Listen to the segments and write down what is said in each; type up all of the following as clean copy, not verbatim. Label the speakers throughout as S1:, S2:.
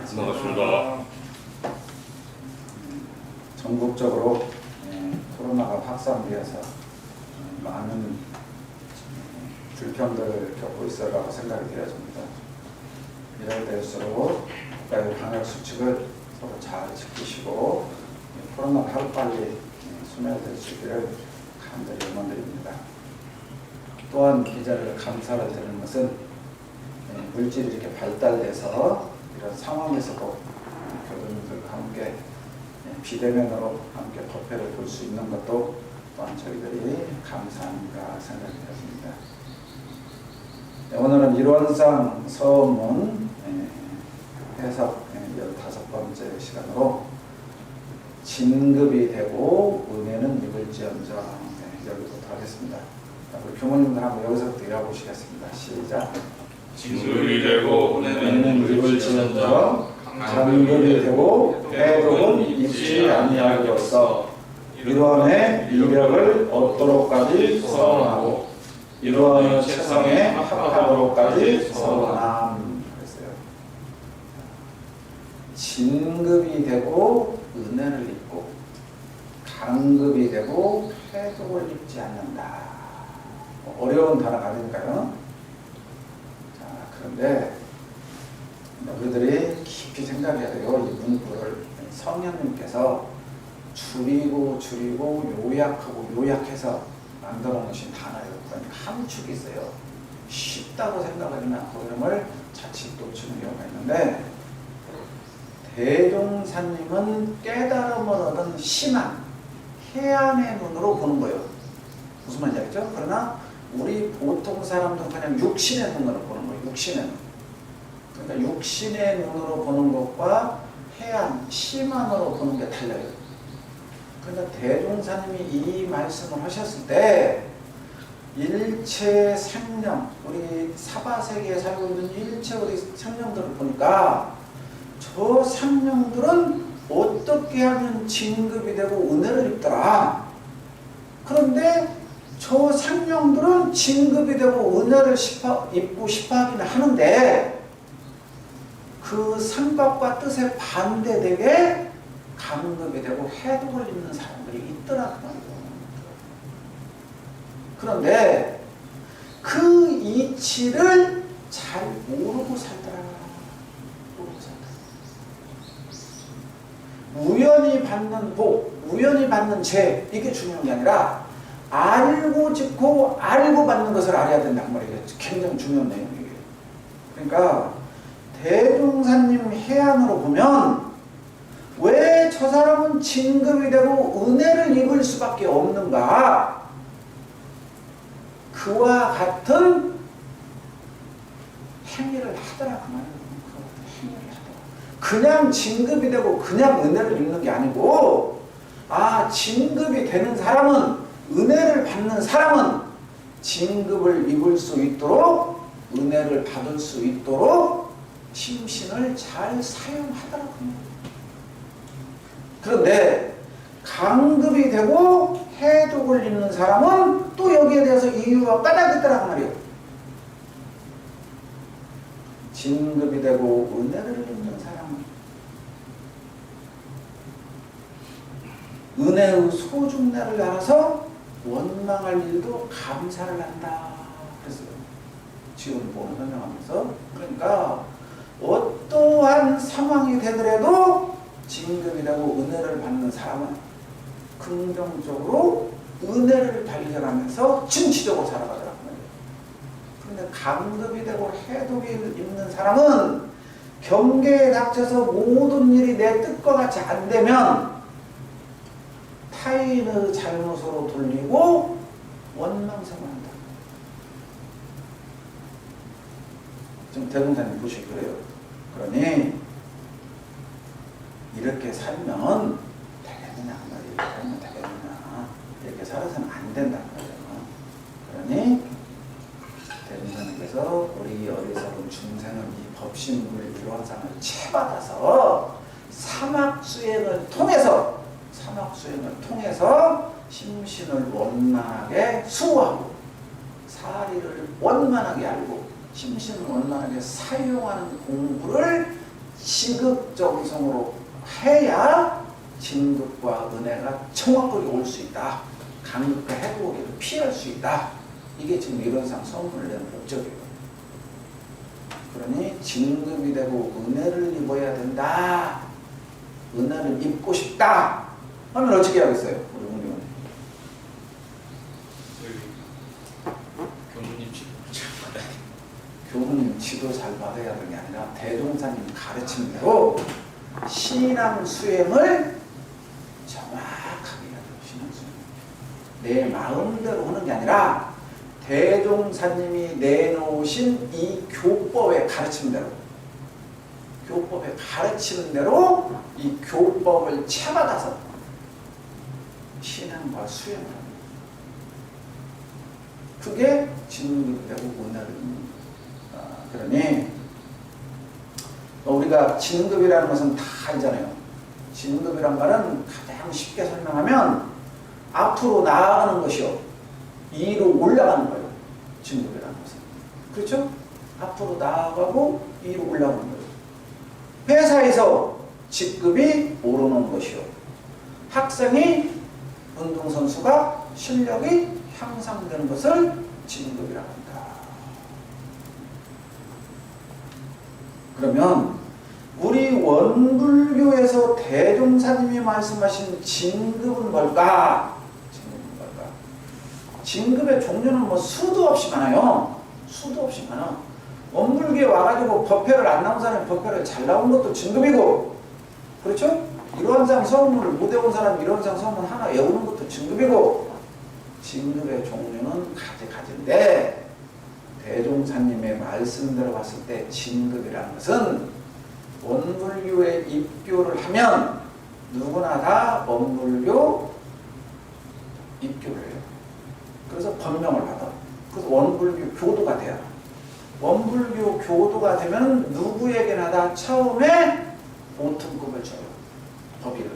S1: 반갑습니다.
S2: 전국적으로 코로나가 확산되어서 많은 불평들을 겪고 있으라고 생각이 되어집니다. 이럴 때일수록 국가의 방역 수칙을 서로 잘 지키시고 코로나가 하루빨리 소멸될 수 있기를 간절히 응원드립니다. 또한 이 자리를 감사를 드리는 것은 물질이 이렇게 발달돼서 이런 상황에서도 교도님들과 함께 비대면으로 함께 법회를 볼 수 있는 것도 또한 저희들이 감사합니다 생각이 되었습니다. 오늘은 일원상 서문 해석 15번째 시간으로 진급이 되고 은혜는 입을지언정 여기부터 하겠습니다. 우리 교모님들 한번 여기서부터 읽어보시겠습니다. 시작.
S1: 진급이 되고 은혜는 입을지언정
S2: 잔급이 되고 해독은 입지 아니하리로써 이러한의 이력을 얻도록까지 서원하고 이러한 세상에 합하도록까지 서원함 그랬어요. 진급이 되고 은혜를 입고 강급이 되고 해독을 입지 않는다. 어려운 단어가 아닐까요? 자, 그런데 우리들이 깊이 생각해야 돼요. 이 문구를 성령님께서 줄이고 요약하고 요약해서 만들어 놓으신 단어예요. 그러니까 함축이 있어요. 쉽다고 생각하지만 그림을 자칫 놓치는 경우가 있는데 대종사님은 깨달음을 얻은 심한 해안의 눈으로 보는 거예요. 무슨 말인지 알죠? 그러나 우리 보통 사람들은 그냥 육신의 눈으로 보는 거예요. 육신의 눈. 그러니까 육신의 눈으로 보는 것과 해안, 심안으로 보는 게 달라요. 그러니까 대종사님이 이 말씀을 하셨을 때 일체 생명, 우리 사바세계에 살고 있는 일체 우리 생명들을 보니까 저 생명들은 어떻게 하면 진급이 되고 은혜를 입더라. 그런데 저 생명들은 진급이 되고 은혜를 입고 싶어 하긴 하는데 그 생각과 뜻에 반대되게 강급이 되고 해독을 입는 사람들이 있더라 그 말이에요. 그런데 그 이치를 잘 모르고 살더라. 모르고 살더라. 우연히 받는 복, 우연히 받는 재 이게 중요한 게 아니라 알고 짓고 알고 받는 것을 알아야 된단 말이에요. 굉장히 중요한 내용이에요. 그러니까 대종사님 해안으로 보면 왜 저 사람은 진급이 되고 은혜를 입을 수밖에 없는가? 그와 같은 행위를 하더라 그 말이에요. 행위를 하더라. 그냥 진급이 되고 그냥 은혜를 입는 게 아니고 진급이 되는 사람은 은혜를 받는 사람은 진급을 입을 수 있도록 은혜를 받을 수 있도록 심신을 잘 사용하더라. 그런데 강급이 되고 해독을 입는 사람은 또 여기에 대해서 이유가 까닭있더라고 말이에요. 진급이 되고 은혜를 입는 사람은 은혜의 소중례를 알아서 원망할 일도 감사를 한다. 그랬어요. 지금 보는 설명하면서. 그러니까 어떠한 상황이 되더라도 진급이 되고 은혜를 받는 사람은 긍정적으로 은혜를 발견하면서 진취적으로 살아가더라고요. 그런데 강급이 되고 해독이 있는 사람은 경계에 닥쳐서 모든 일이 내 뜻과 같이 안 되면 타인의 잘못으로 돌리고 원망성한다. 지금 대동사님 보시기 그래요. 그러니 이렇게 살면 되겠느냐 말이에요. 살면 되겠느냐. 이렇게 살아서는 안 된다는 거죠. 그러니 대종사님께서 우리 어리석은 중생은 이 법신물 일원상을 채받아서 사막수행을 통해서 심신을 원만하게 수호하고 사리를 원만하게 알고 심신을 원만하게 사용하는 공부를 지극정성으로 해야 진급과 은혜가 정확하게 올 수 있다. 간극과 해독을 피할 수 있다. 이게 지금 이론상 선물을 내는 목적이에요. 그러니 진급이 되고 은혜를 입어야 된다. 은혜를 입고 싶다 하면 어떻게 하겠어요? 우리 운동은
S1: 교무님 지도
S2: 교무님 지도 잘 받아야 되는 게 아니라 대종사님 가르친 대로 신앙 수행을 정확하게 해야 돼요. 신앙 수행. 내 마음대로 하는 게 아니라 대종사님이 내놓으신 이 교법의 가르침대로, 교법의 가르치는 대로 이 교법을 채받아서 신앙과 수행을 합니다. 그게 진급이 되고 은혜를 입는. 그러니 우리가 진급이라는 것은 다 알잖아요. 진급이란 말은 가장 쉽게 설명하면 앞으로 나아가는 것이요, 위로 올라가는 거예요. 진급이라는 것은. 그렇죠? 앞으로 나아가고 위로 올라가는 거예요. 회사에서 직급이 오르는 것이요, 학생이 운동선수가 실력이 향상되는 것을 진급이라고 합니다. 그러면 우리 원불교에서 대종사님이 말씀하신 진급은 뭘까? 진급의 종류는 뭐 수도 없이 많아요. 수도 없이 많아. 원불교에 와가지고 법회를 안 나온 사람이 법회를 잘 나온 것도 진급이고, 그렇죠? 이론상 서문을 못 외운 사람이 이론상 서문 하나 외우는 것도 진급이고, 진급의 종류는 가지가지인데 대종사님의 말씀대로 봤을 때 진급이라는 것은 원불교에 입교를 하면 누구나 다 원불교 입교를 해요. 그래서 법명을 받아. 그래서 원불교 교도가 돼요. 원불교 교도가 되면 누구에게나 다 처음에 보통급을 줘요. 법의를.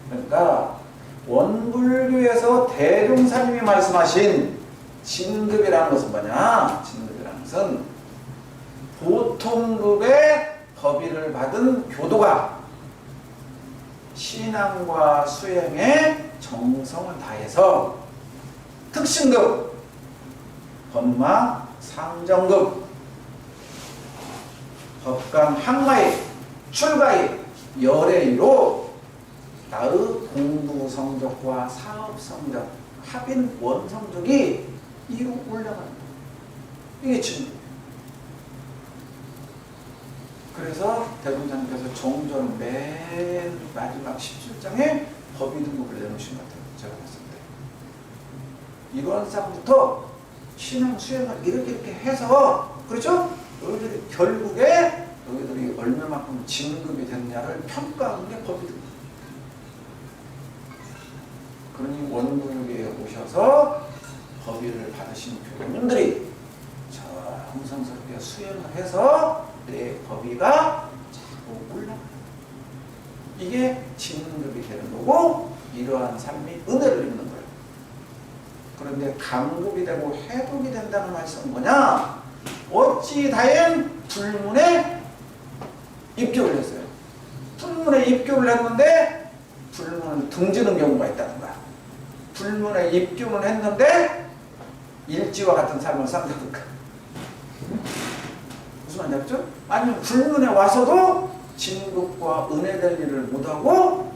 S2: 그러니까 원불교에서 대종사님이 말씀하신 진급이라는 것은 뭐냐? 진급이라는 것은 보통급의 법의를 받은 교도가 신앙과 수행에 정성을 다해서 특신급, 법마 상정급, 법강 항마의 출가의 열애로 나의 공부 성적과 사업 성적, 합인 원 성적이 위로 올라가는 거예요. 이게 진급. 그래서 대종사님께서 종전 맨 마지막 17장에 법의 등급을 내놓으신 것 같아요. 제가 봤을 때. 이론상부터 신앙 수행을 이렇게 해서, 그렇죠? 너희들이 결국에 너희들이 얼마만큼 진급이 됐냐를 평가하는 게 법의 등급. 그러니 원불교에 오셔서 법의를 받으신 교도님들이 정성스럽게 수행을 해서 내 법의가 자꾸 올라가요. 이게 진급이 되는 거고, 이러한 삶이 은혜를 입는 거예요. 그런데 강급이 되고 해독이 된다는 말씀은 뭐냐? 어찌 다행 불문에 입교를 했어요. 불문에 입교를 했는데 불문을 등지는 경우가 있다는 거야. 불문에 입교는 했는데 일지와 같은 삶을 산다든가. 무슨 말인지 알죠? 아니면 불문에 와서도 진급과 은혜될 일을 못하고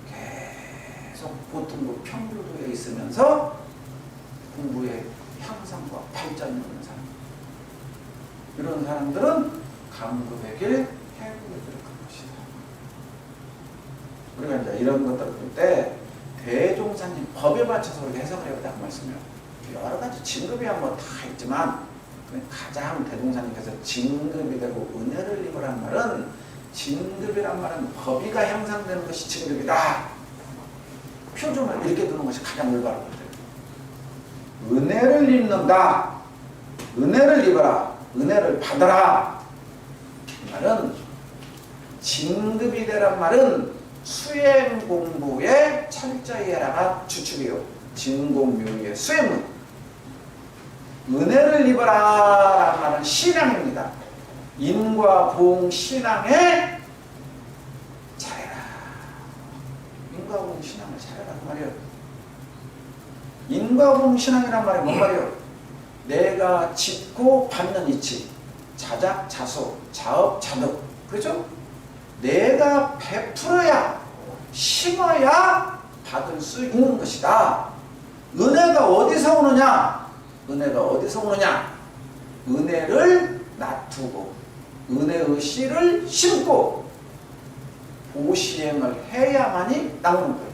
S2: 계속 보통급 평균도에 있으면서 공부의 향상과 발전이 없는 사람. 이런 사람들은 강급의 길, 해독의 길을 갈 것이다. 우리가 이제 이런 것들을 볼 때 대종사님 법에 맞춰서 우리가 해석을 해야 된다는 말씀이에요. 여러 가지 진급이야 뭐 다 있지만 가장 대종사님께서 진급이 되고 은혜를 입으란 말은, 진급이란 말은 법의가 향상되는 것이 진급이다. 표준을 이렇게 두는 것이 가장 올바른 것 같아요. 은혜를 입는다. 은혜를 입어라. 은혜를 받아라. 이 말은 진급이 되란 말은 수행 공부의 철저히해라가 주축이요. 진공묘의 수행문. 은혜를 입어라 라는 말은 신앙입니다. 인과 보응 신앙의 말이에요? 인과공신앙이란 말이 뭔 말이에요? 내가 짓고 받는 이치, 자작자수, 자업자득, 그렇죠? 내가 베풀어야, 심어야 받을 수 있는 것이다. 은혜가 어디서 오느냐? 은혜가 어디서 오느냐? 은혜를 놔두고 은혜의 씨를 심고 보시행을 해야만이 나오는 거예요.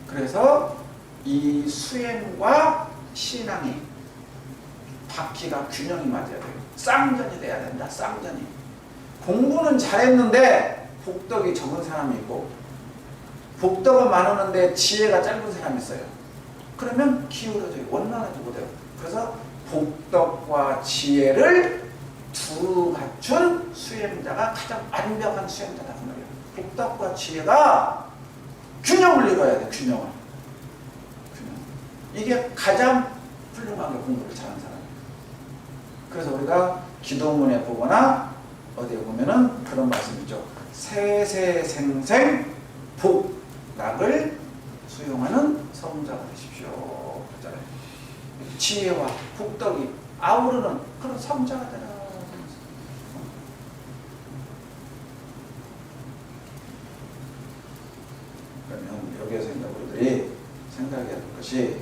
S2: 그래서 이 수행과 신앙이 바퀴가 균형이 맞아야 돼요. 쌍전이 돼야 된다. 쌍전이. 공부는 잘했는데 복덕이 적은 사람이 있고 복덕은 많았는데 지혜가 짧은 사람이 있어요. 그러면 기울어져요. 원만하지 못해요. 그래서 복덕과 지혜를 두루 갖춘 수행자가 가장 완벽한 수행자다 그 말이에요. 복덕과 지혜가 균형을 이뤄야 돼. 균형을. 이게 가장 훌륭하게 공부를 잘하는 사람이에요. 그래서 우리가 기도문에 보거나 어디에 보면은 그런 말씀 있죠. 세세생생 복락을 수용하는 성자가 되십시오. 그렇잖아요. 지혜와 복덕이 아우르는 그런 성자가 되라. 그러면 여기에서 이제 우리들이 생각해야 될 것이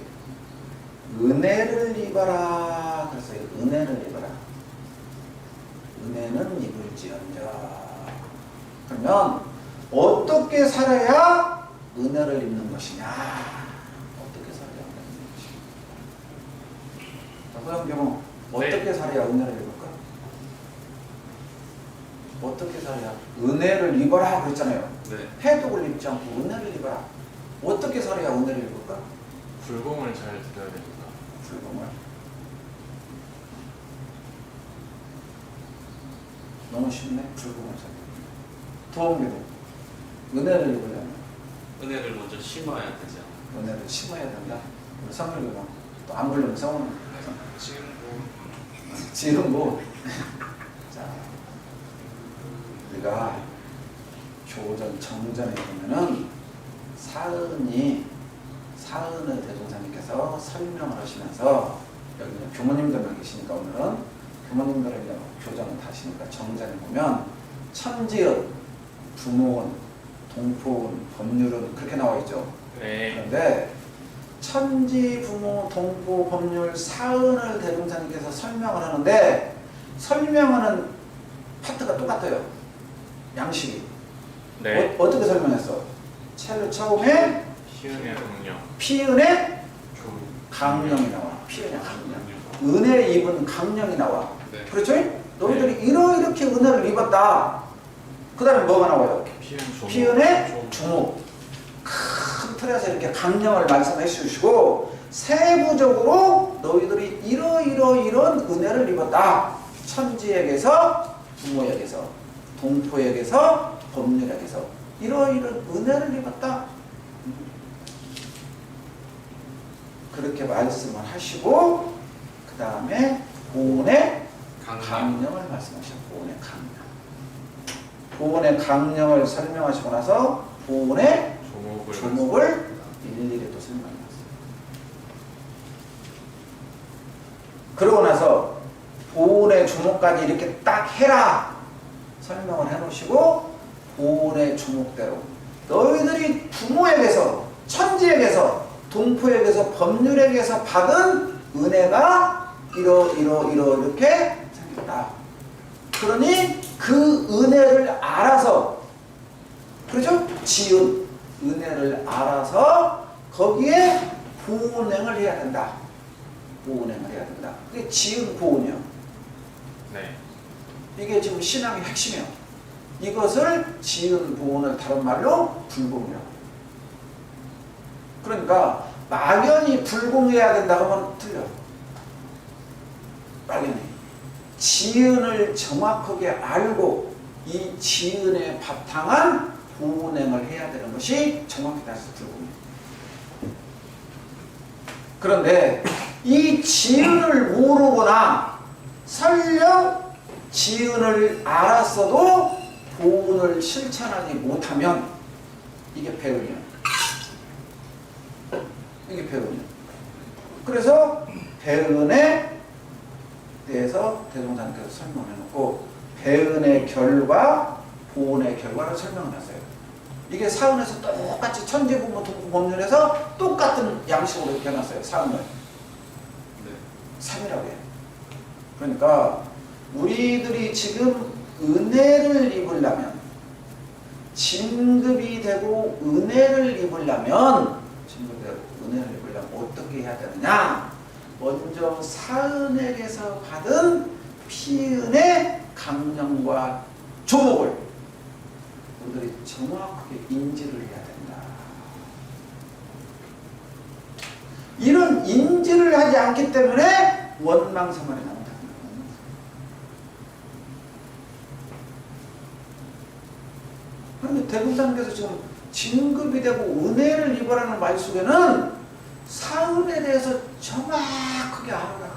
S2: 은혜를 입어라. 그래서 은혜를 입어라. 은혜는 입을지언정. 그러면 어떻게 살아야 은혜를 입는 것이냐? 어떻게 살아야 은혜를 입는 것이냐? 그런 경우 어떻게 살아야 은혜를 입을까? 어떻게 살아야 은혜를 입어라 그랬잖아요.
S1: 네.
S2: 해독을 입지 않고 은혜를 입어라. 어떻게 살아야 은혜를 입을까?
S1: 불공을 잘 들어야 됩니다.
S2: 불공을. 너무 쉽네. 불공을 잘. 도움되네. 은혜를 입으려면
S1: 은혜를 먼저 심어야 되죠.
S2: 은혜를 심어야 된다. 성령으로 또 안 부르면 성은 지금 뭐 자, 우리가 교전 정전에 보면은 사은의 대종사님께서 설명을 하시면서 여기 교모님들만 계시니까 오늘은 교모님들은 이제 교전을 하시니까 정전에 보면 천지은, 부모은, 동포은, 법률은 그렇게 나와 있죠.
S1: 네.
S2: 그런데 천지, 부모, 동포, 법률, 사은을 대종사님께서 설명을 하는데 설명하는 파트가 똑같아요. 양식이.
S1: 네.
S2: 어떻게 설명했어? 첼로 처음에
S1: 희은의 강령.
S2: 피은의 강령이 나와. 피은의 강령. 은혜 입은 강령이 나와.
S1: 네.
S2: 그렇죠? 너희들이 이렇게 은혜를 입었다. 그 다음에 뭐가 나와요? 피은의 조목. 큰 틀에서 이렇게 강령을 말씀해 주시고 세부적으로 너희들이 이런 은혜를 입었다. 천지에게서, 부모에게서, 동포에게서, 법률에게서 이런 은혜를 입었다. 그렇게 말씀을 하시고 그 다음에 보온의 강령을 말씀하셨고 보온의 강령. 보온의 강령을 설명하시고 나서 보온의 조목을 일일이 또 설명해놨어요. 그러고 나서 보온의 조목까지 이렇게 딱 해라 설명을 해놓으시고 보온의 조목대로 너희들이 부모에게서, 천지에게서, 동포에게서, 법률에게서 받은 은혜가 이렇게 생겼다. 그러니 그 은혜를 알아서, 그렇죠? 지은 은혜를 알아서 거기에 보온행을 해야 된다. 보온행을 해야 된다. 그게 지은 보온이요.
S1: 네.
S2: 이게 지금 신앙의 핵심이에요. 이것을 지은 보온을 다른 말로 불공이라고. 그러니까 막연히 불공해야 된다 하면 틀려. 막연히. 지은을 정확하게 알고 이 지은에 바탕한 보온행을 해야 되는 것이 정확히 따져서 불공이에요. 그런데 이 지은을 모르거나 설령 지은을 알았어도 보온을 실천하지 못하면 이게 배은이야. 이게 배은이야. 그래서 배은에 대해서 대종사님께서 설명해놓고 배은의 결과, 보은의 결과를 설명해놨어요. 이게 사은에서 똑같이 천지부모 동부법률에서 똑같은 양식으로 이렇게 해놨어요. 사은을.
S1: 네.
S2: 3이라고 해요. 그러니까 우리들이 지금 은혜를 입으려면, 진급이 되고 은혜를 입으려면, 은혜를 입으려면 어떻게 해야 되느냐? 먼저 사은에게서 받은 피은의 강령과 조목을 우리들이 정확하게 인지를 해야 된다. 이런 인지를 하지 않기 때문에 원망사말이 나온다. 그런데 대금사님께서 지금 진급이 되고 은혜를 입으라는 말 속에는 사은에 대해서 정확하게 알아라.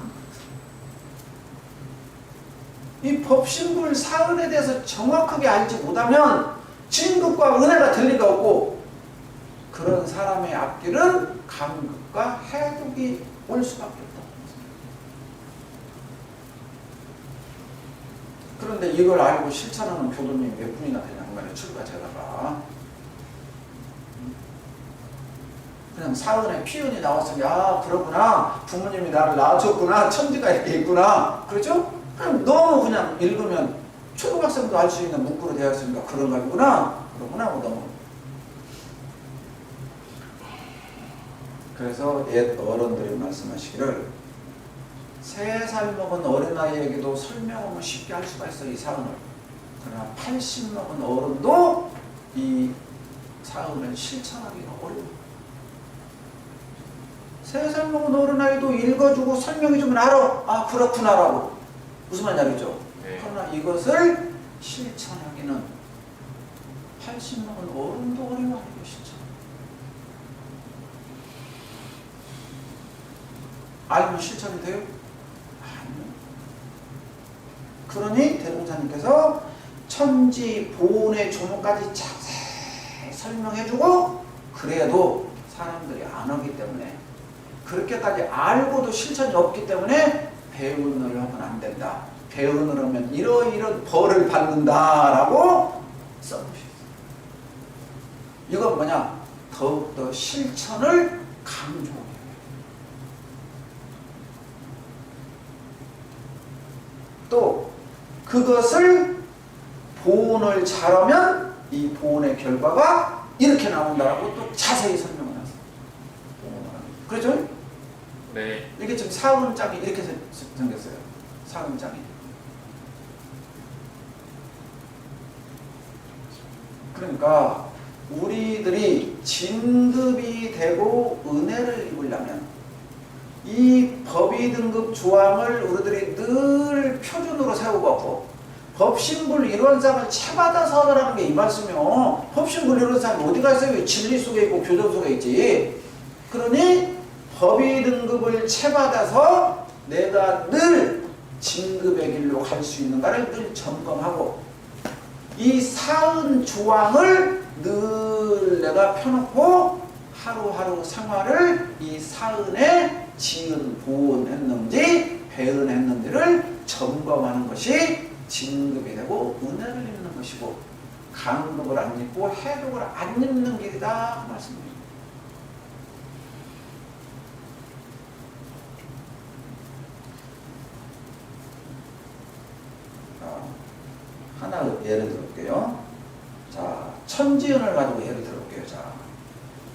S2: 이 법신불 사은에 대해서 정확하게 알지 못하면 진급과 은혜가 될 리가 없고, 그런 사람의 앞길은 감극과 해독이 올 수밖에 없다. 그런데 이걸 알고 실천하는 교도님이 몇 분이나 되냐 하면 출가제다가 그냥 사은에 피은이 나왔으면, 야 그러구나, 부모님이 나를 낳아줬구나, 천지가 이렇게 있구나, 그렇죠? 그냥 너무 그냥 읽으면 초등학생도 알 수 있는 문구로 되어 있으니까 그런가 보구나, 그러구나 하고 너무. 그래서 옛 어른들이 말씀하시기를 3살 먹은 어린아이에게도 설명하면 쉽게 할 수가 있어, 이 사은을. 그러나 80 먹은 어른도 이 사은을 실천하기가 어려워. 3살 먹은 어린아이도 읽어주고 설명해주면 알아. 아 그렇구나라고. 무슨 말인지 알겠죠?
S1: 네.
S2: 그러나 이것을 실천하기는 80 먹은 어른도 어려워하는 것이죠. 알면 실천이 돼요? 아니요. 그러니 대종사님께서 천지 보온의 조목까지 자세히 설명해주고, 그래도 사람들이 안 하기 때문에, 그렇게까지 알고도 실천이 없기 때문에 배운을 하면 안 된다. 배운을 하면 이러이런 벌을 받는다라고 써놓으셨어요. 이건 뭐냐? 더욱더 실천을 강조해요. 또 그것을 보온을 잘하면 이 보온의 결과가 이렇게 나온다라고 또 자세히 설명을 했어요. 그렇죠?
S1: 네.
S2: 이게 지금 사은장이 이렇게 생겼어요. 사은장이. 그러니까 우리들이 진급이 되고 은혜를 입으려면 이 법의 등급 조항을 우리들이 늘 표준으로 세우고, 법신불 이론상을 채받아서 하라는 게 이 말씀이요. 법신불 이론상이 어디가 있어요? 진리 속에 있고 교정 속에 있지. 그러니 법의 등급을 채받아서 내가 늘 진급의 길로 갈 수 있는가를 늘 점검하고, 이 사은 조항을 늘 내가 펴놓고 하루하루 생활을 이 사은에 지은 보은했는지 배은했는지를 점검하는 것이 진급이 되고 은혜를 입는 것이고, 강급을 안 입고 해독을 안 입는 길이다 그 말씀입니다. 하나 예를 들어볼게요. 자, 천지은을 가지고 예를 들어볼게요. 자,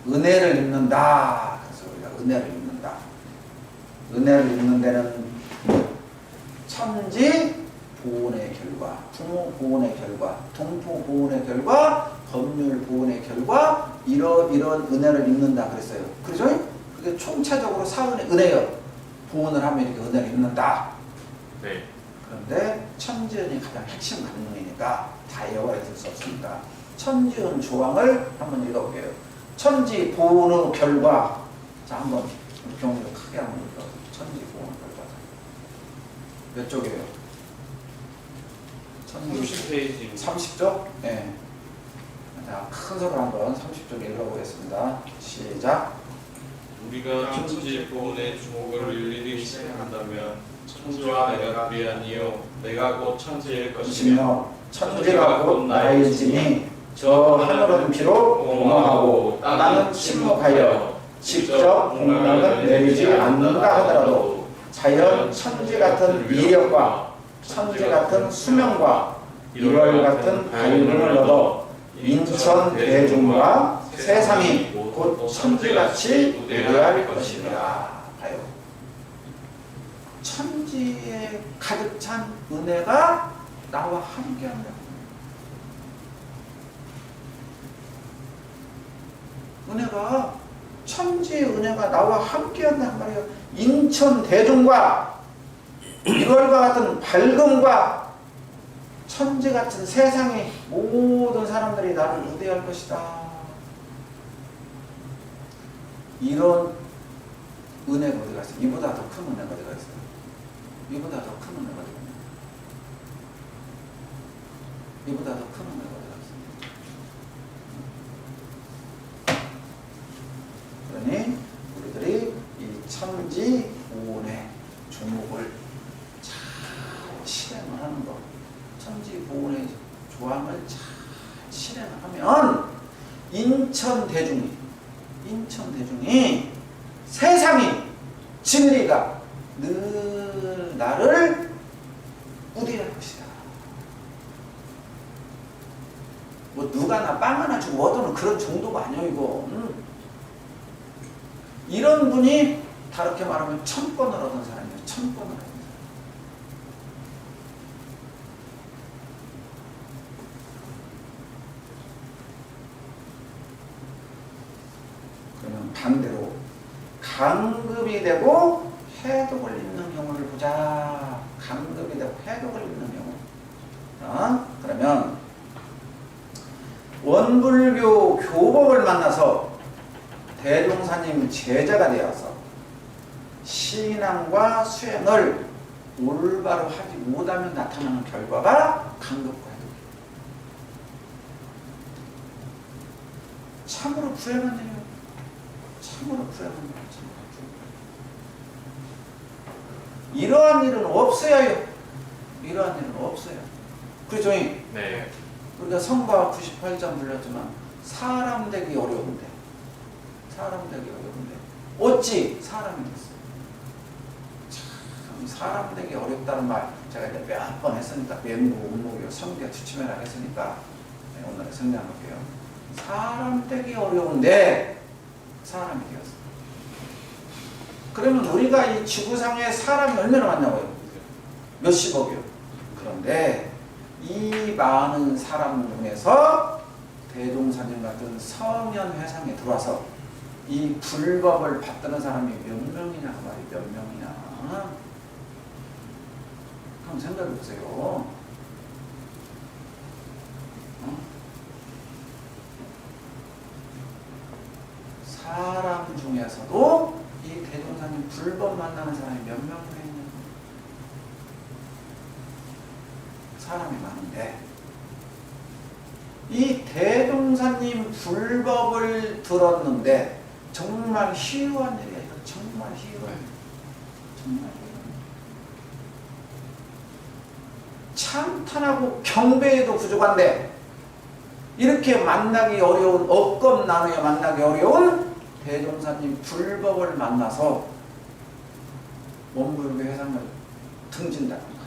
S2: 은혜를 입는다. 그래서 우리가 은혜를 입는다. 은혜를 입는 데는 천지 보온의 결과, 부모 보온의 결과, 동포 보온의 결과, 법률 보온의 결과, 이런 은혜를 입는다 그랬어요. 그렇죠? 그게 총체적으로 사은의 은혜요. 보온을 하면 이렇게 은혜를 입는다.
S1: 네.
S2: 그런데 천지은이 가장 핵심 강령이니까 다 외워야 될 수 없으니까 천지은 조항을 한번 읽어볼게요. 천지 보온의 결과. 자, 한번 경우를 크게 한번 읽어. 천지 보온의 결과. 몇 쪽이에요?
S1: 30페이지.
S2: 30쪽? 네. 자, 큰 소리로 한번 30쪽 읽어보겠습니다. 시작.
S3: 우리가 천지 보훈의 주목을 일일이 생각한다면 천지와 내가 그리 아니요 내가 곧 천지일 것이며
S2: 것이며 천지가 곧 나일지니 저 하늘은 비록 공허하고 땅은 침묵하여 직접 공명은 내리지 않는다 하더라도 자연 천지 같은 위력과 천지 같은 수명과 1월 같은 밝음을 얻어 인천 대중과 세상이 곧 천지같이 우대할 것이라. 봐요. 천지에 가득 찬 은혜가 나와 함께한다. 은혜가 천지의 은혜가 나와 함께한단 말이에요. 인천 대중과 1월과 같은 밝음과 천지 같은 세상의 모든 사람들이 나를 우대할 것이다. 이런 은혜가 어디가 있어요? 이보다 더 큰 은혜가 어디가 있어요? 이보다 더 큰 은혜가 어디가 있어요? 이보다 더 큰 은혜가 어디가 있어요? 그러니 우리들이 이 천지 보훈의 조목을 잘 실행을 하는 것, 천지 보훈의 조항을 잘 실행을 하면 인천 대중이 세상이 진리가 늘 나를 우대할 것이다. 뭐 누가 나 빵 하나 주고 얻어는 그런 정도가 아니에요 이거. 이런 분이 다르게 말하면 1000권을 얻은 사람이에요. 1000권을 얻은 사람. 그러면 반대로 강급이 되고 해독을 입는 경우를 보자. 강급이 되고 해독을 입는 경우. 그러면 원불교 교법을 만나서 대종사님 제자가 되어서 신앙과 수행을 올바로 하지 못하면 나타나는 결과가 강급과 해독이에요. 참으로 불행한 일이에요. 참으로 불행한 일이에요. 이러한 일은 없어야 해요. 이러한 일은 없어요. 그렇죠?
S1: 네.
S2: 우리가 성가 98장 불렸지만 사람 되기 어려운데 어찌 사람이 됐어요. 참 사람 되기 어렵다는 말 제가 이제 몇 번 했으니까 멘무, 운목이요, 성교, 주치매라 했으니까 오늘 성장할게요. 사람 되기 어려운데 사람이 되었어요. 그러면 우리가 이 지구상에 사람이 얼마나 많냐고요? 몇십억이요. 그런데 이 많은 사람 중에서 대종사님 같은 성현회상에 들어와서 이 불법을 받드는 사람이 몇 명이냐 그 말이 몇 명이냐. 한번 생각해 보세요. 사람 중에서도 이 대종사님 불법 만나는 사람이 몇 명이나 있냐. 사람이 많은데 이 대종사님 불법을 들었는데 정말 희유한 일이야. 이거 정말 희유한 일. 정말 희유한 일. 찬탄하고 경배에도 부족한데 이렇게 만나기 어려운 억겁 나누어 만나기 어려운 대종사님 불법을 만나서 원불교 회상을 등진다든가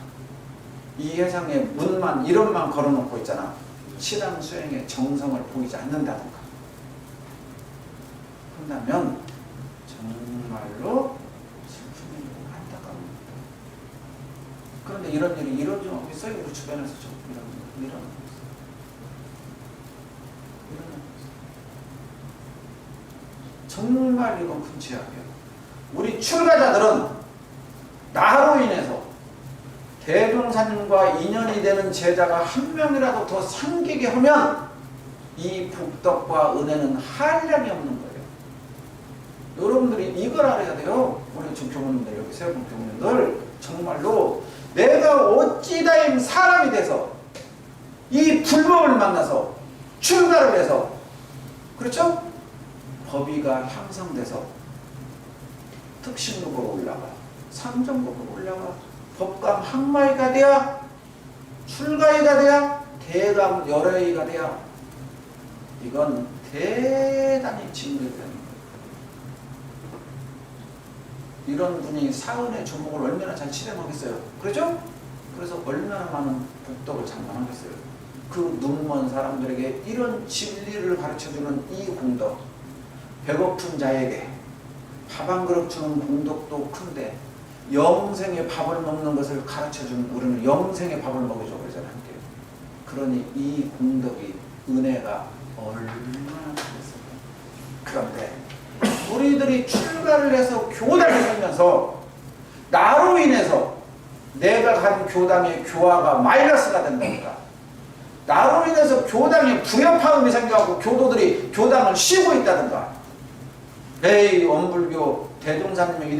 S2: 이 회상에 문만 이름만 걸어놓고 있잖아. 신앙 수행의 정성을 보이지 않는다든가 한다면 정말로 슬픈 일이고 안타까운 일이다. 그런데 이런 일이 이루어지고 있어요. 우리 주변에서 이런 일어나고 있어요. 정말 이건 큰 죄악이에요. 우리 출가자들은 나로 인해서 대종사님과 인연이 되는 제자가 한 명이라도 더 생기게 하면 이 복덕과 은혜는 한량이 없는 거예요. 여러분들이 이걸 알아야 돼요. 우리 지금 교무님들, 여기 세분 교무님들 정말로 내가 어찌다임 사람이 돼서 이 불법을 만나서 출가를 해서, 그렇죠? 법위가 향상돼서 특신급으로 올라가, 상정급으로 올라가, 법강 항마위가 돼야, 출가위가 돼야, 대강 열애위가 돼야, 이건 대단히 징벌되는 거예요. 이런 분이 사은의 조목을 얼마나 잘 실행하겠어요? 그렇죠? 그래서 얼마나 많은 복덕을 장만하겠어요. 그 눈먼 사람들에게 이런 진리를 가르쳐주는 이 공덕, 배고픈 자에게 밥 한 그릇 주는 공덕도 큰데 영생의 밥을 먹는 것을 가르쳐주는, 우리는 영생의 밥을 먹여줘 그러잖아요. 그러니 이 공덕이, 은혜가 얼마나 크겠어요. 그런데 우리들이 출가를 해서 교단을 살면서 나로 인해서 내가 간 교당의 교화가 마이너스가 된다니까. 나로 인해서 교당에 부협화음이 생겨갖고 교도들이 교당을 쉬고 있다든가. 에이, 원불교 대종사님이